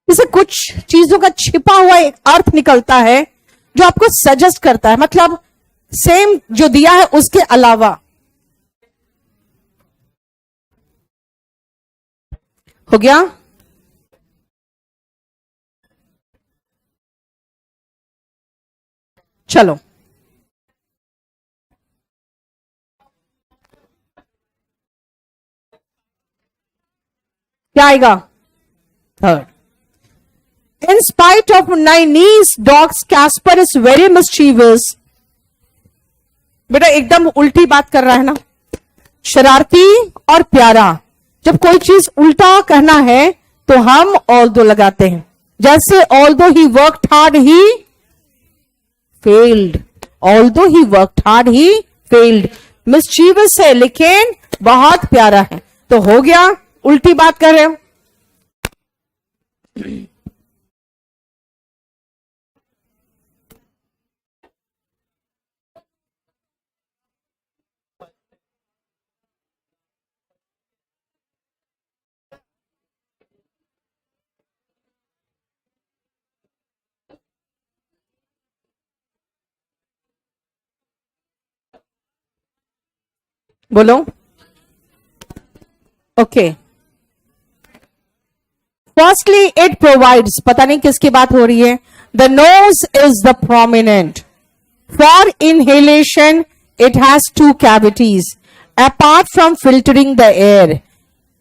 इसे कुछ चीजों का छिपा हुआ एक अर्थ निकलता है जो आपको सजेस्ट करता है, मतलब सेम जो दिया है उसके अलावा। हो गया? चलो, क्या आएगा? Third. In spite of Chinese dogs, Casper is very mischievous. बेटा एकदम उल्टी बात कर रहा है ना, शरारती और प्यारा। जब कोई चीज उल्टा कहना है तो हम ऑल्दो लगाते हैं, जैसे although he worked hard he failed, although he worked hard he failed. Mischievous है लेकिन बहुत प्यारा है, तो हो गया, उल्टी बात कर रहे हो। बोलो। ओके, फर्स्टली इट प्रोवाइड्स, पता नहीं किसकी बात हो रही है। The nose is the prominent for inhalation, it has 2 cavities apart from filtering the air.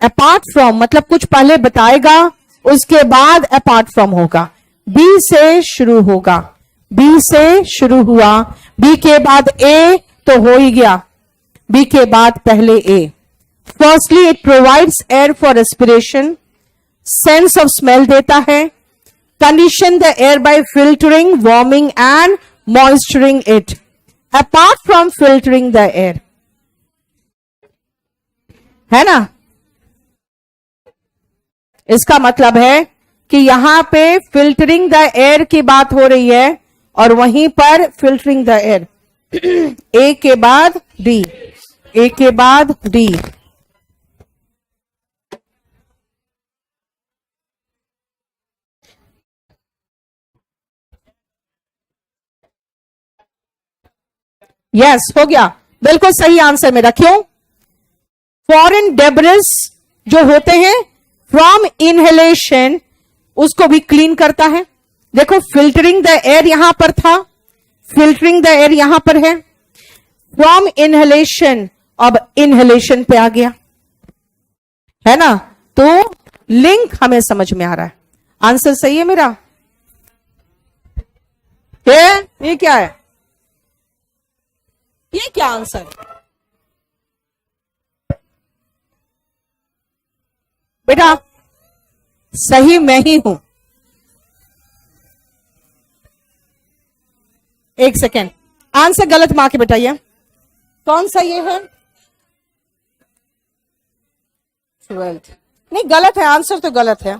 Apart from मतलब कुछ पहले बताएगा उसके बाद अपार्ट फ्रॉम होगा। बी से शुरू होगा, बी से शुरू हुआ, बी के बाद ए तो हो ही गया, बी के बाद पहले A, firstly it provides air for respiration, sense of smell देता है, condition the air by filtering, warming and moisturing it, apart from filtering the air, है ना। इसका मतलब है कि यहां पे फिल्टरिंग द एयर की बात हो रही है और वहीं पर फिल्टरिंग द एयर। ए के बाद डी, ए के बाद डी। यस, हो गया, बिल्कुल सही आंसर मेरा। क्यों? फॉरेन डेब्रिस जो होते हैं फ्रॉम इनहेलेशन, उसको भी क्लीन करता है। देखो, फिल्टरिंग द एयर यहां पर था, फिल्टरिंग द एयर यहां पर है, फ्रॉम इनहेलेशन अब इनहेलेशन पे आ गया, है ना। तो लिंक हमें समझ में आ रहा है। आंसर सही है मेरा। ये क्या है? ये क्या आंसर? बेटा सही मैं ही हूं। एक सेकेंड, आंसर गलत मां के बताइए, कौन सा ये है? 12th नहीं, गलत है, आंसर तो गलत है।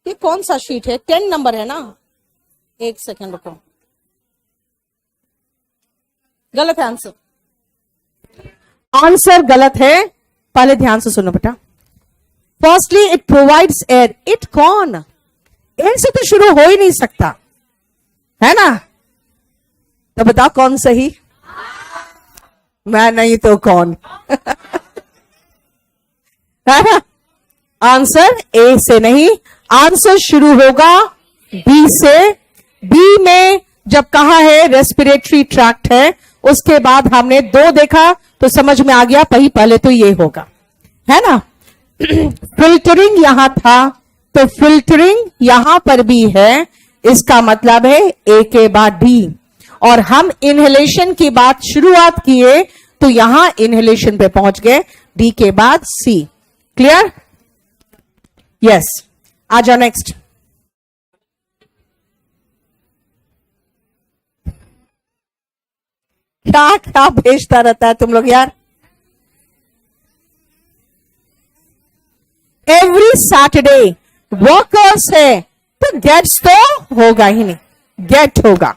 ये कौन सा शीट है? 10 नंबर है ना। एक सेकेंड रुको, गलत है आंसर। आंसर गलत है, पहले ध्यान से सुनो बेटा। Firstly it provides air, it कौन? एयर से तो शुरू हो ही नहीं सकता, है ना। तो बताओ कौन सही? मैं नहीं तो कौन? है ना। आंसर ए से नहीं, आंसर शुरू होगा बी से। बी में जब कहा है रेस्पिरेटरी ट्रैक्ट है, उसके बाद हमने 2 देखा तो समझ में आ गया पहले तो ये होगा, है ना। फिल्टरिंग यहां था तो फिल्टरिंग यहां पर भी है, इसका मतलब है ए के बाद डी। और हम इनहेलेशन की बात शुरुआत किए तो यहां इनहेलेशन पे पहुंच गए, डी के बाद सी। क्लियर? यस, आ जाओ नेक्स्ट। क्या क्या भेजता रहता है तुम लोग यार। एवरी सैटरडे वर्कर्स है तो गेट्स तो होगा ही नहीं, गेट होगा,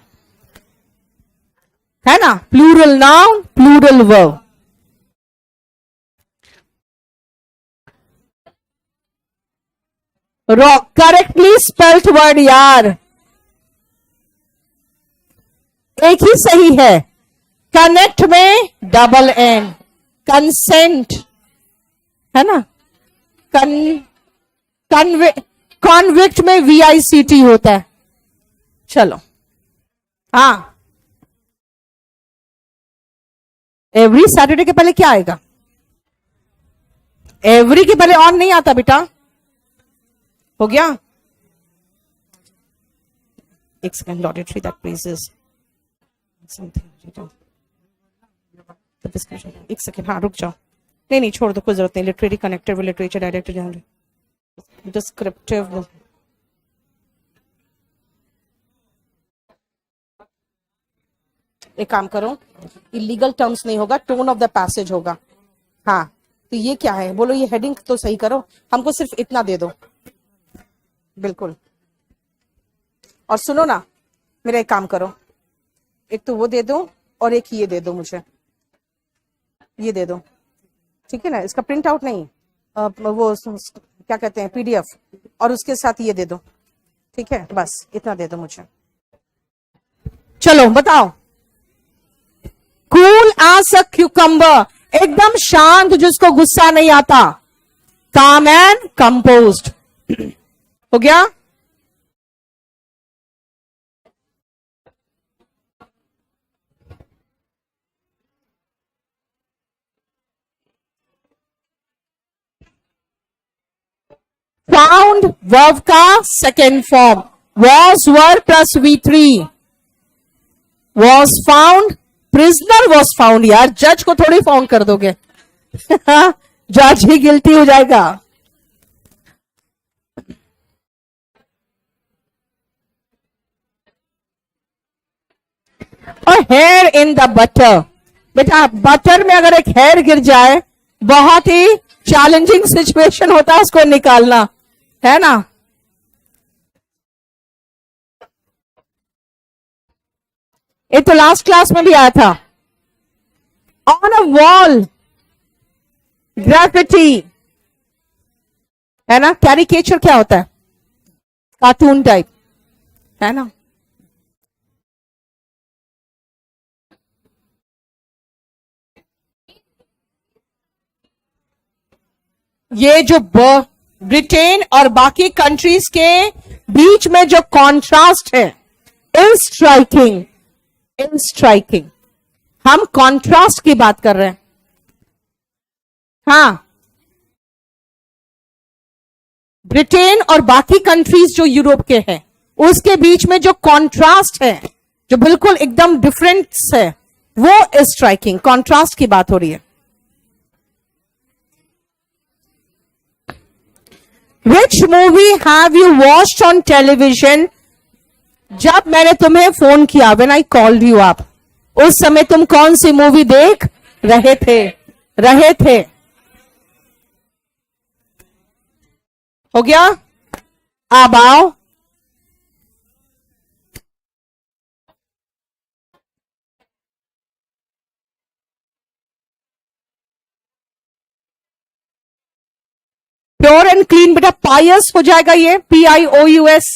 है ना। Plural noun, plural verb. Rock, correctly spelled word यार, एक ही सही है। कनेक्ट में डबल एन, कंसेंट, है ना। कॉन्विक्ट में VICT होता है। चलो, हाँ, एवरी सैटरडे के पहले क्या आएगा? एवरी के पहले ऑन नहीं आता बेटा। हो गया? एक second, auditory that praises something. एक सेकेंड, हाँ रुक जाओ। नहीं छोड़ दो, कोई जरूरत नहीं। Literary connected with literature, direct general, descriptive. एक काम करो, इलीगल टर्म्स नहीं होगा, टोन ऑफ द पैसेज होगा। हाँ, तो ये क्या है बोलो, ये हेडिंग तो सही करो, हमको सिर्फ इतना दे दो। बिल्कुल। और सुनो ना, मेरा एक काम करो, एक तो वो दे दो और एक ये दे दो, मुझे ये दे दो, ठीक है ना। इसका प्रिंट आउट नहीं, वो क्या कहते हैं PDF, और उसके साथ ये दे दो, ठीक है। बस इतना दे दो मुझे। चलो बताओ। कूल एज अ क्यूकम्बर, एकदम शांत, जिसको गुस्सा नहीं आता। काम एंड कंपोज्ड, हो गया। फाउंड वर्ब का second form, was were plus V3, was found prisoner was found. यार जज को थोड़ी फाउंड कर दोगे जज ही गिल्टी हो जाएगा। और हेयर इन द बटर, बेटा बटर में अगर एक हेयर गिर जाए बहुत ही चैलेंजिंग सिचुएशन होता है उसको निकालना, है ना। ये तो लास्ट क्लास में भी आया था। ऑन अ वॉल ग्राफिटी, है ना। कैरिकेचर क्या होता है? कार्टून टाइप, है ना। ये जो ब्रिटेन और बाकी कंट्रीज के बीच में जो कॉन्ट्रास्ट है, इज स्ट्राइकिंग, इज स्ट्राइकिंग। हम कॉन्ट्रास्ट की बात कर रहे हैं। हाँ, ब्रिटेन और बाकी कंट्रीज जो यूरोप के हैं उसके बीच में जो कॉन्ट्रास्ट है, जो बिल्कुल एकदम डिफरेंस है, वो इज स्ट्राइकिंग। कॉन्ट्रास्ट की बात हो रही है। Which movie have you watched on television? जब मैंने तुम्हें फोन किया, when I called you up, उस समय तुम कौन सी मूवी देख रहे थे? हो गया? अब आओ। प्योर एंड क्लीन, बेटा पायस हो जाएगा ये, PIOUS।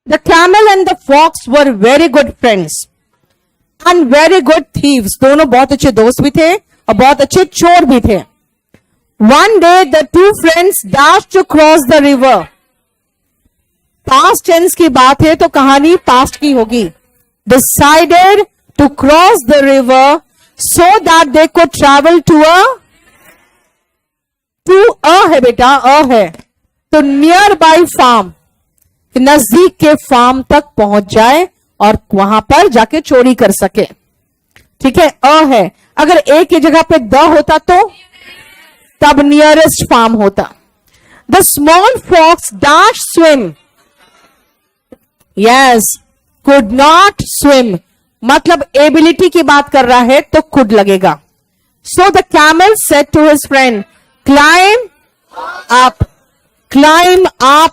The camel and the fox were very good friends and very good thieves. दोनों बहुत अच्छे दोस्त भी थे और बहुत अच्छे चोर भी थे। One day the two friends dashed to cross the river. Past tense की बात है तो कहानी past की होगी। Decided to cross the river so that they could travel to है बेटा, है तो nearby farm, नजदीक के फार्म तक पहुंच जाए और वहां पर जाके चोरी कर सके। ठीक है, है। अगर ए की जगह पे द होता तो तब नियरेस्ट फार्म होता। The small fox dash swim, yes, could not swim, मतलब एबिलिटी की बात कर रहा है तो कुड लगेगा। So the camel said to his friend, climb up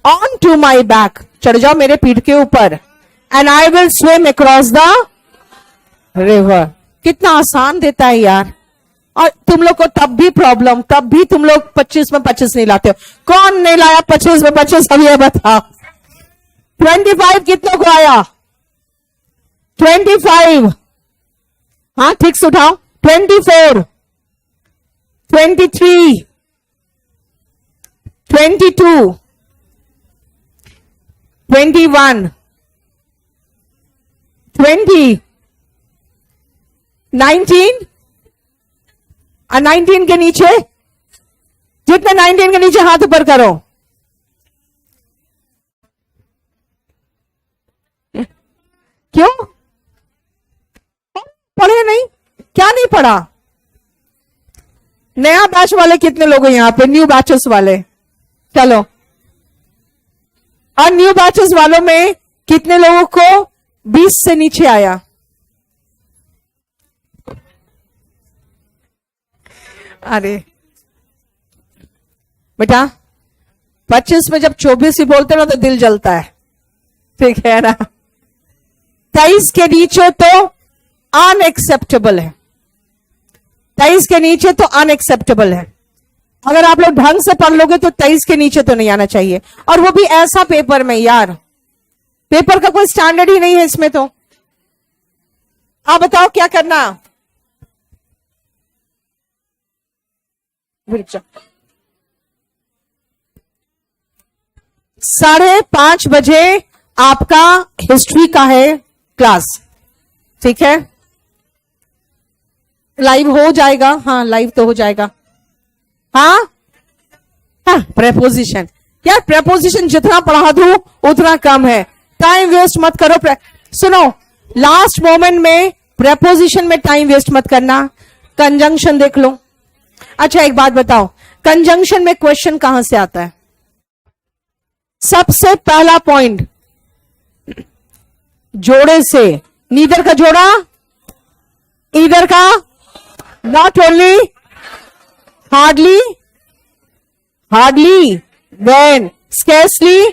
on to my back, चढ़ जाओ मेरे पीठ के ऊपर, and I will swim across the river. कितना आसान देता है यार। और तुम लोग को तब भी प्रॉब्लम, तब भी तुम लोग 25 में 25 नहीं लाते हो। कौन नहीं लाया 25 में 25? अब ये बताओ। 25 कितनों को आया? 25, हाँ ठीक से उठाओ। 24, 23, 22, 21, 20, 19, 19 के नीचे, जितने 19 के नीचे हाथ ऊपर करो। क्यों पढ़े नहीं? क्या नहीं पढ़ा? नया बैच वाले कितने लोग हैं यहां पे? न्यू बैचेस वाले, चलो। और न्यू बैचेस वालों में कितने लोगों को 20 से नीचे आया? अरे बेटा 25 में जब 24 ही बोलते ना तो दिल जलता है, ठीक है ना। 23 के नीचे तो अनएक्सेप्टेबल है, 23 के नीचे तो अनएक्सेप्टेबल है। अगर आप लोग ढंग से पढ़ लोगे तो 23 के नीचे तो नहीं आना चाहिए, और वो भी ऐसा पेपर में। यार पेपर का कोई स्टैंडर्ड ही नहीं है इसमें। तो आप बताओ क्या करना? 5:30 आपका हिस्ट्री का है क्लास, ठीक है? लाइव हो जाएगा, हाँ लाइव तो हो जाएगा। हाँ हाँ, प्रेपोजिशन यार, प्रेपोजिशन जितना पढ़ा दूं उतना कम है, टाइम वेस्ट मत करो। सुनो, लास्ट मोमेंट में प्रेपोजिशन में टाइम वेस्ट मत करना। कंजंक्शन देख लो। अच्छा एक बात बताओ, कंजंक्शन में क्वेश्चन कहां से आता है? सबसे पहला पॉइंट जोड़े से, नीदर का जोड़ा, ईदर का, not only, hardly, hardly, then scarcely,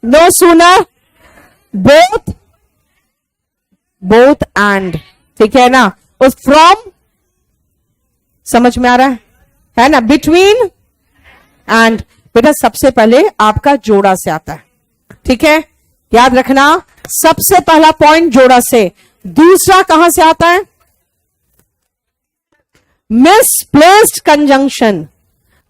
no sooner, both, both and, ठीक है ना? उस फ्रॉम समझ में आ रहा है ना? बिटवीन एंड, बेटा सबसे पहले आपका जोड़ा से आता है, ठीक है? याद रखना, सबसे पहला पॉइंट जोड़ा से। दूसरा कहां से आता है? मिसप्लेस्ड कंजंक्शन,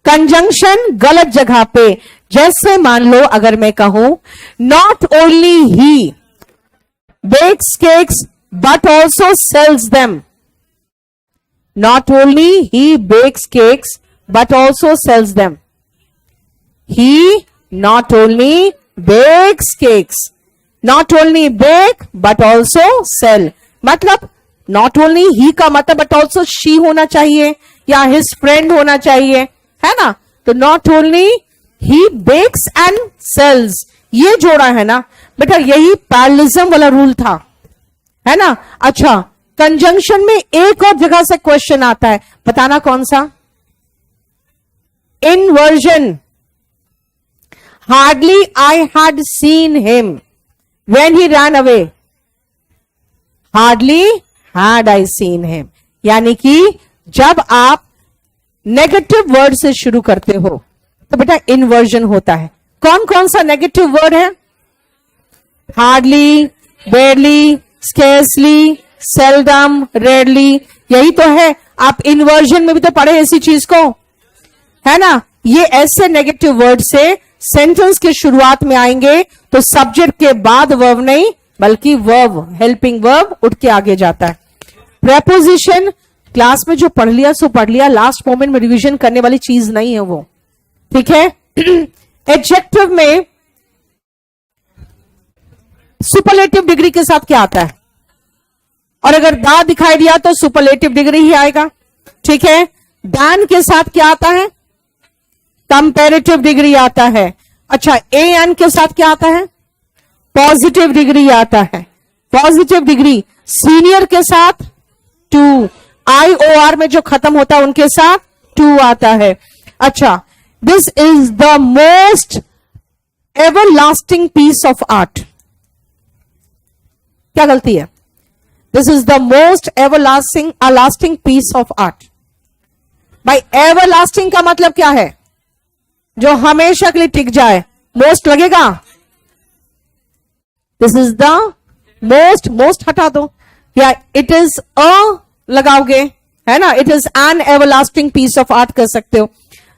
कंजंक्शन गलत जगह पे। जैसे मान लो अगर मैं कहूं not only he bakes cakes but also sells them, not only he bakes cakes but also sells them, he not only bakes cakes, not only bake but also sell। मतलब not only he का मतलब but also she होना चाहिए या his friend होना चाहिए, है ना? तो not only he bakes and sells, ये जोड़ा है ना बेटा, यही पैरलिज्म वाला रूल था, है ना? अच्छा, कंजंक्शन में एक और जगह से क्वेश्चन आता है, बताना कौन सा? Inversion. Hardly I had seen him when he ran away, hardly had I seen him। यानी कि जब आप नेगेटिव वर्ड से शुरू करते हो तो बेटा इन्वर्जन होता है। कौन कौन सा नेगेटिव वर्ड है? Hardly, barely, scarcely, seldom, rarely, यही तो है। आप इन्वर्जन में भी तो पढ़े इसी चीज को, है ना? ये ऐसे नेगेटिव वर्ड से सेंटेंस की शुरुआत में आएंगे तो सब्जेक्ट के बाद वर्ब नहीं बल्कि वर्ब, हेल्पिंग वर्ब उठ के आगे जाता है। प्रेपोजिशन क्लास में जो पढ़ लिया सो पढ़ लिया, लास्ट मोमेंट में रिवीजन करने वाली चीज नहीं है वो, ठीक है? एडजेक्टिव में सुपरलेटिव डिग्री के साथ क्या आता है? और अगर दा दिखाई दिया तो सुपरलेटिव डिग्री ही आएगा, ठीक है? दैन के साथ क्या आता है? कंपैरेटिव डिग्री आता है। अच्छा, ए एन के साथ क्या आता है? पॉजिटिव डिग्री आता है। पॉजिटिव डिग्री सीनियर के साथ टू, आई ओ आर में जो खत्म होता है उनके साथ टू आता है। अच्छा, this is the most ever lasting piece of art, क्या गलती है? This is the most ever lasting piece of art. भाई एवर लास्टिंग का मतलब क्या है? जो हमेशा के लिए टिक जाए। मोस्ट लगेगा, this is the most, most हटा दो या इट इज अ लगाओगे, है ना? It is an everlasting piece of art कर सकते हो।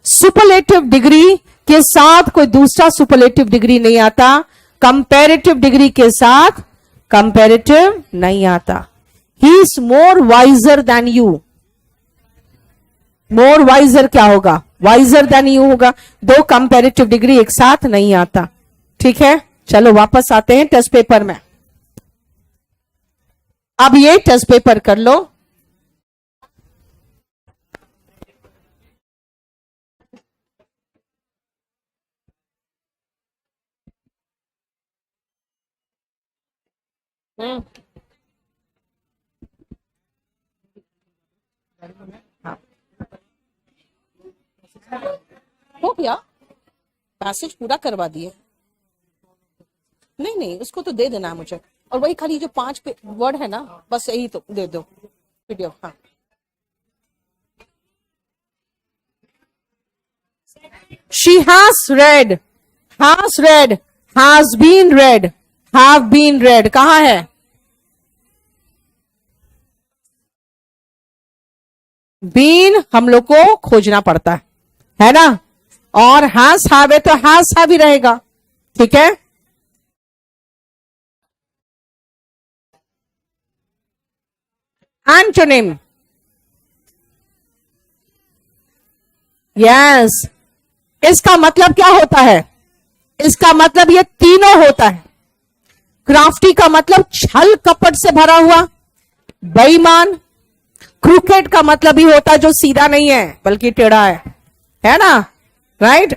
सुपरलेटिव डिग्री के साथ कोई दूसरा सुपरलेटिव डिग्री नहीं आता, कंपैरेटिव डिग्री के साथ कंपैरेटिव नहीं आता। He is more wiser than you, more wiser क्या होगा? वाइजर देन यू होगा। दो कंपैरेटिव डिग्री एक साथ नहीं आता, ठीक है? चलो वापस आते हैं टेस्ट पेपर में। अब ये टेस्ट पेपर कर लो। हो गया, पैसेज पूरा करवा दिए। नहीं नहीं, उसको तो दे देना है मुझे, और वही खाली जो 5 वर्ड है ना, बस यही तो दे दो वीडियो। हाँ, she has read, has been read, have been read कहाँ है? बीन हम लोग को खोजना पड़ता है ना, और हैज हैव है तो हैज हैव ही रहेगा, ठीक है। एंटोनिम, यस, इसका मतलब क्या होता है? इसका मतलब ये तीनों होता है। क्राफ्टी का मतलब छल कपट से भरा हुआ, बेईमान। क्रूकेट का मतलब ही होता है जो सीधा नहीं है बल्कि टेढ़ा है ना, राइट।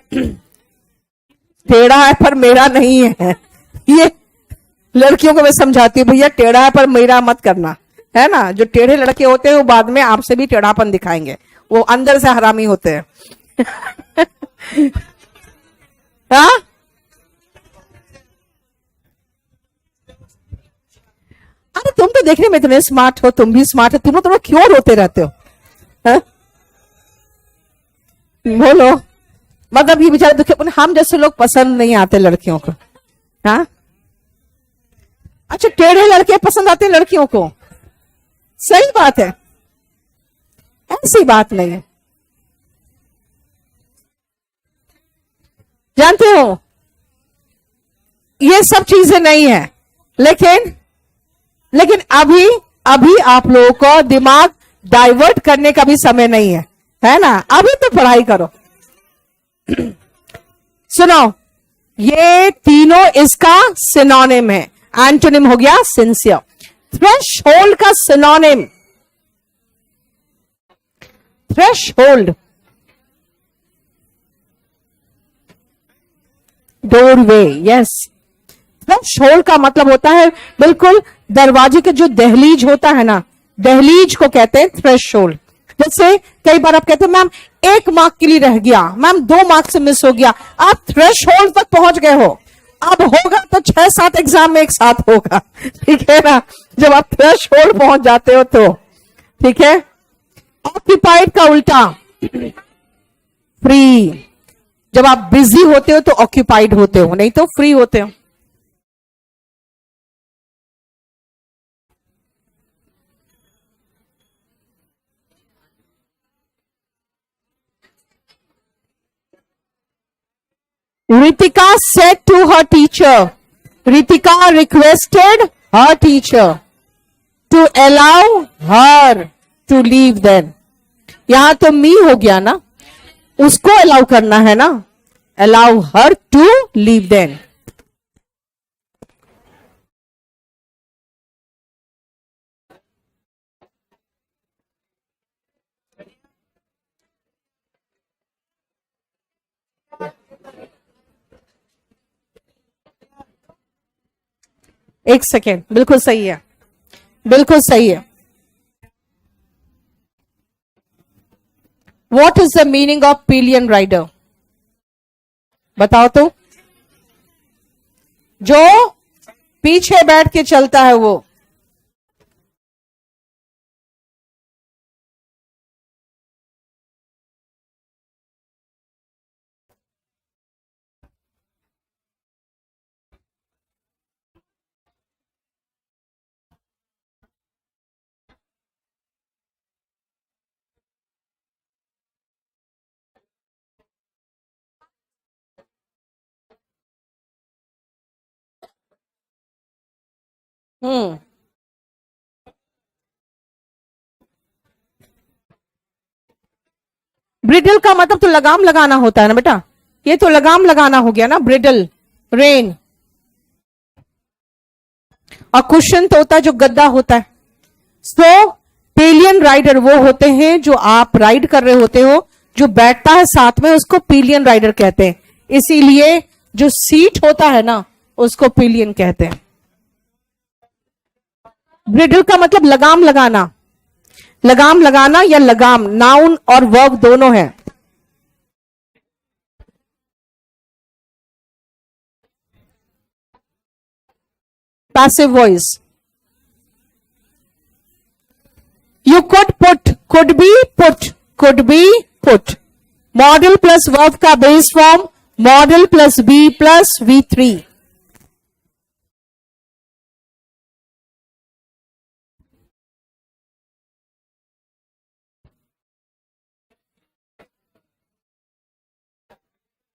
टेढ़ा है पर मेरा नहीं है, ये लड़कियों को मैं समझाती हूँ, भैया टेढ़ा है पर मेरा मत करना, है ना। जो टेढ़े लड़के होते हैं वो बाद में आपसे भी टेढ़ापन दिखाएंगे, वो अंदर से हरामी होते हैं। हाँ, अरे तुम तो देखने में इतने स्मार्ट हो, तुम भी स्मार्ट हो, तुम क्यों रोते रहते हो? हा? बोलो, मतलब ये बेचारे दुखे, हम जैसे लोग पसंद नहीं आते लड़कियों को। हाँ, अच्छा, टेढ़े लड़के पसंद आते हैं लड़कियों को, सही बात है, ऐसी बात नहीं है। जानते हो ये सब चीजें नहीं है, लेकिन अभी आप लोगों को दिमाग डाइवर्ट करने का भी समय नहीं है ना। अभी तो पढ़ाई करो। सुनो, ये तीनों इसका सिनोनिम है। एंटोनिम हो गया सिंसियर। थ्रेशहोल्ड का synonym, threshold doorway, yes. Threshold का मतलब होता है बिल्कुल दरवाजे के जो दहलीज होता है ना, दहलीज को कहते हैं थ्रेशहोल्ड। जैसे कई बार आप कहते हैं मैम 1 मार्क के लिए रह गया, मैम 2 मार्क से मिस हो गया, आप थ्रेशहोल्ड तक पहुंच गए हो। अब होगा तो 6-7 एग्जाम में एक साथ होगा, ठीक है ना, जब आप थ्रेशहोल्ड पहुंच जाते हो तो, ठीक है। ऑक्यूपाइड का उल्टा फ्री। जब आप बिजी होते हो तो ऑक्यूपाइड होते हो, नहीं तो फ्री होते हो। Ritika said to her teacher, Ritika requested her teacher to allow her to leave then. यहां तो मी हो गया ना, उसको अलाउ करना है ना, allow her to leave then. एक सेकेंड, बिल्कुल सही है, बिल्कुल सही है। What is the meaning of pillion rider? बताओ तो। जो पीछे बैठ के चलता है वो। ब्रिडल का मतलब तो लगाम लगाना होता है ना बेटा, ये तो लगाम लगाना हो गया ना, ब्रिडल, रेन। और कुशन तो होता है जो गद्दा होता है। सो पिलियन राइडर वो होते हैं जो आप राइड कर रहे होते हो, जो बैठता है साथ में, उसको पिलियन राइडर कहते हैं। इसीलिए जो सीट होता है ना उसको पिलियन कहते हैं। ब्रिडल का मतलब लगाम लगाना, लगाम लगाना या लगाम, नाउन और वर्ब दोनों है। Passive voice. You could put, could be put, could be put. Model plus verb का base form model plus be plus V3।